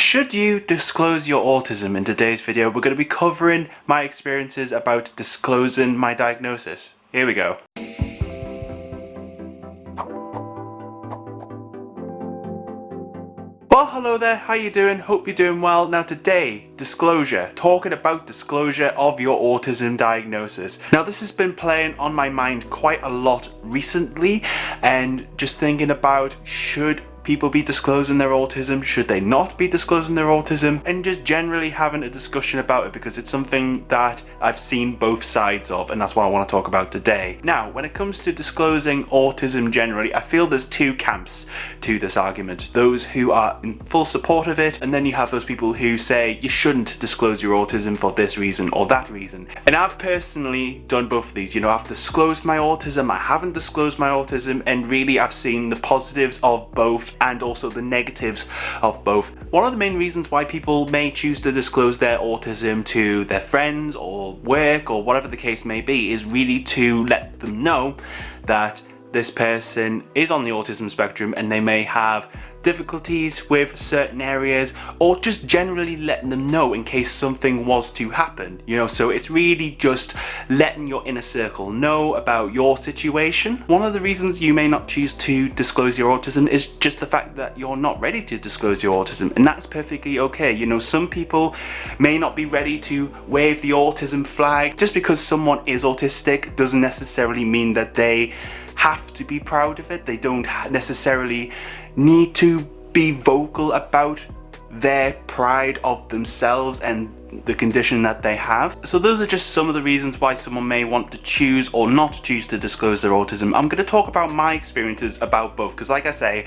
Should you disclose your autism? In today's video, we're going to be covering my experiences about disclosing my diagnosis. Here we go. Well, hello there, how you doing? Hope you're doing well. Now today, disclosure, talking about disclosure of your autism diagnosis. Now this has been playing on my mind quite a lot recently, and just thinking about, should people be disclosing their autism? Should they not be disclosing their autism? And just generally having a discussion about it, because it's something that I've seen both sides of, and that's what I want to talk about today. Now, when it comes to disclosing autism generally, I feel there's two camps to this argument. Those who are in full support of it, and then you have those people who say you shouldn't disclose your autism for this reason or that reason. And I've personally done both of these. You know, I've disclosed my autism, I haven't disclosed my autism, and really I've seen the positives of both and also the negatives of both. One of the main reasons why people may choose to disclose their autism to their friends or work or whatever the case may be is really to let them know that this person is on the autism spectrum and they may have difficulties with certain areas, or just generally letting them know in case something was to happen, you know. So it's really just letting your inner circle know about your situation. One of the reasons you may not choose to disclose your autism is just the fact that you're not ready to disclose your autism, and that's perfectly okay. You know, some people may not be ready to wave the autism flag. Just because someone is autistic doesn't necessarily mean that they have to be proud of it. They don't necessarily need to be vocal about their pride of themselves and the condition that they have. So those are just some of the reasons why someone may want to choose or not choose to disclose their autism. I'm going to talk about my experiences about both, because like I say,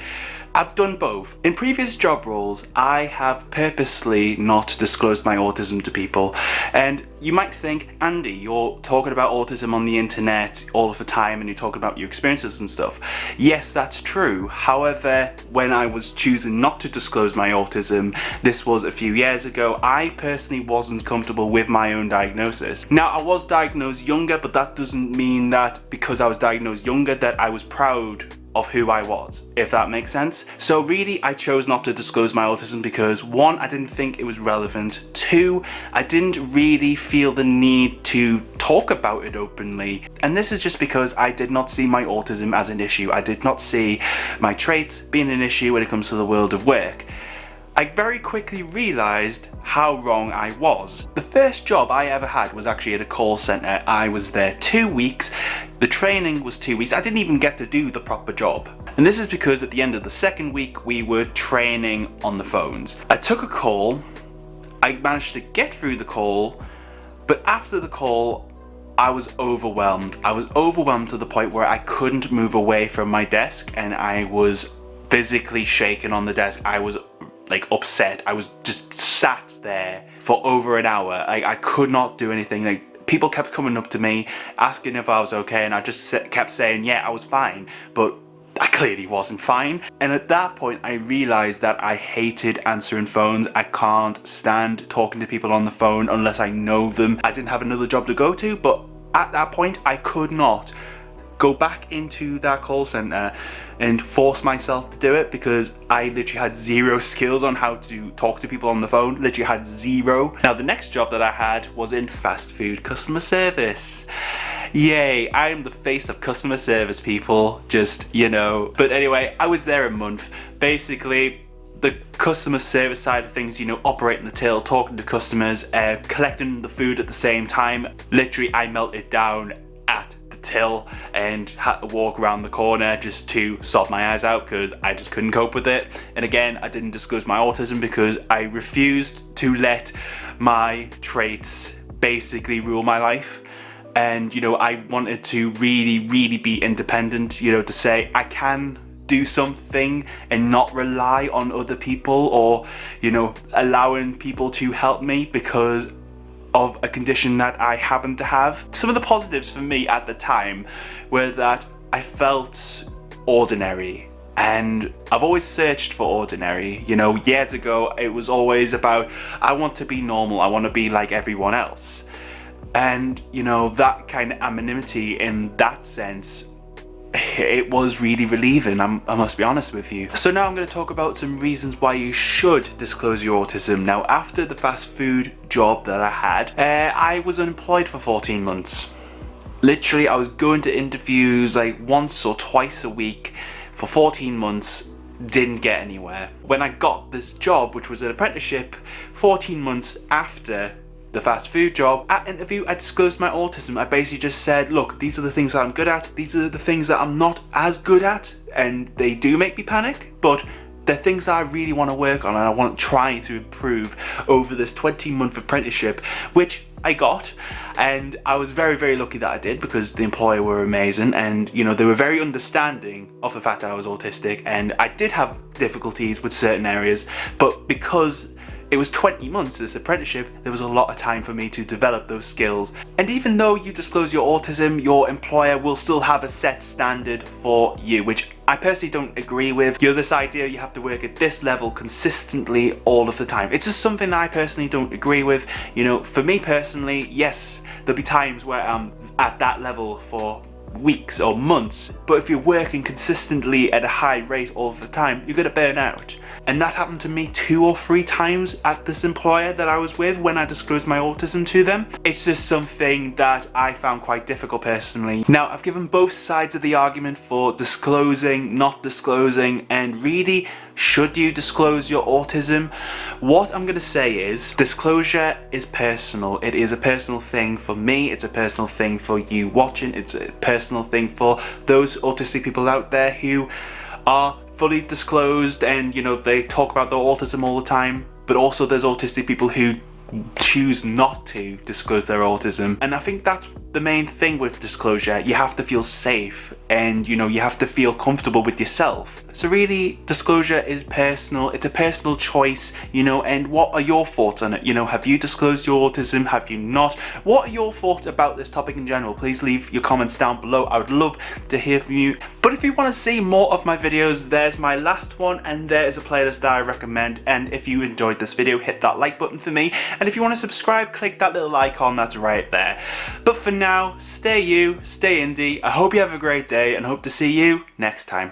I've done both. In previous job roles, I have purposely not disclosed my autism to people. And you might think, Andy, you're talking about autism on the internet all of the time and you're talking about your experiences and stuff. Yes, that's true. However, when I was choosing not to disclose my autism, this was a few years ago, I personally wasn't comfortable with my own diagnosis. Now, I was diagnosed younger, but that doesn't mean that because I was diagnosed younger that I was proud of who I was, if that makes sense. So really, I chose not to disclose my autism because one, I didn't think it was relevant. Two, I didn't really feel the need to talk about it openly. And this is just because I did not see my autism as an issue. I did not see my traits being an issue when it comes to the world of work. I very quickly realised how wrong I was. The first job I ever had was actually at a call centre. I was there 2 weeks. The training was 2 weeks. I didn't even get to do the proper job. And this is because at the end of the second week, we were training on the phones. I took a call. I managed to get through the call, but after the call, I was overwhelmed. I was overwhelmed to the point where I couldn't move away from my desk, and I was physically shaking on the desk. I was like upset. I was just sat there for over an hour. I could not do anything. Like, people kept coming up to me asking if I was okay, and I just kept saying, yeah, I was fine, but I clearly wasn't fine. And at that point, I realized that I hated answering phones. I can't stand talking to people on the phone unless I know them. I didn't have another job to go to, but at that point, I could not go back into that call center and force myself to do it, because I literally had zero skills on how to talk to people on the phone. Literally had zero. Now, the next job that I had was in fast food customer service. Yay, I am the face of customer service, people, just, you know. But anyway, I was there a month. Basically, the customer service side of things, you know, operating the till, talking to customers, collecting the food at the same time. Literally, I melted down at till and had to walk around the corner just to sob my eyes out because I just couldn't cope with it. And again, I didn't disclose my autism because I refused to let my traits basically rule my life. And you know, I wanted to really be independent, you know, to say I can do something and not rely on other people, or you know, allowing people to help me because of a condition that I happen to have. Some of the positives for me at the time were that I felt ordinary, and I've always searched for ordinary. You know, years ago it was always about, I want to be normal, I want to be like everyone else. And you know, that kind of anonymity in that sense it was really relieving, I must be honest with you. So now I'm going to talk about some reasons why you should disclose your autism. Now, after the fast food job that I had, I was unemployed for 14 months. Literally, I was going to interviews like once or twice a week for 14 months, didn't get anywhere. When I got this job, which was an apprenticeship, 14 months after the fast food job, at interview I disclosed my autism. I basically just said, look, these are the things that I'm good at, these are the things that I'm not as good at, and they do make me panic, but they're things that I really want to work on and I want to try to improve over this 20-month apprenticeship, which I got, and I was very, very lucky that I did, because the employer were amazing, and you know, they were very understanding of the fact that I was autistic, and I did have difficulties with certain areas, but because it was 20 months, this apprenticeship, there was a lot of time for me to develop those skills. And even though you disclose your autism, your employer will still have a set standard for you, which I personally don't agree with. You know, this idea you have to work at this level consistently all of the time. It's just something that I personally don't agree with. You know, for me personally, yes, there'll be times where I'm at that level for weeks or months, but if you're working consistently at a high rate all of the time, you're gonna burn out. And that happened to me 2 or 3 times at this employer that I was with when I disclosed my autism to them. It's just something that I found quite difficult personally. Now, I've given both sides of the argument for disclosing, not disclosing, and really, should you disclose your autism? What I'm gonna say is, disclosure is personal. It is a personal thing for me, it's a personal thing for you watching, it's a personal thing for those autistic people out there who are fully disclosed and, you know, they talk about their autism all the time, but also there's autistic people who choose not to disclose their autism. And I think that's the main thing with disclosure. You have to feel safe and, you know, you have to feel comfortable with yourself. So really, disclosure is personal. It's a personal choice, you know, and what are your thoughts on it? You know, have you disclosed your autism? Have you not? What are your thoughts about this topic in general? Please leave your comments down below. I would love to hear from you. But if you want to see more of my videos, there's my last one and there is a playlist that I recommend. And if you enjoyed this video, hit that like button for me. And if you want to subscribe, click that little icon that's right there. But for now, stay you, stay indie. I hope you have a great day and hope to see you next time.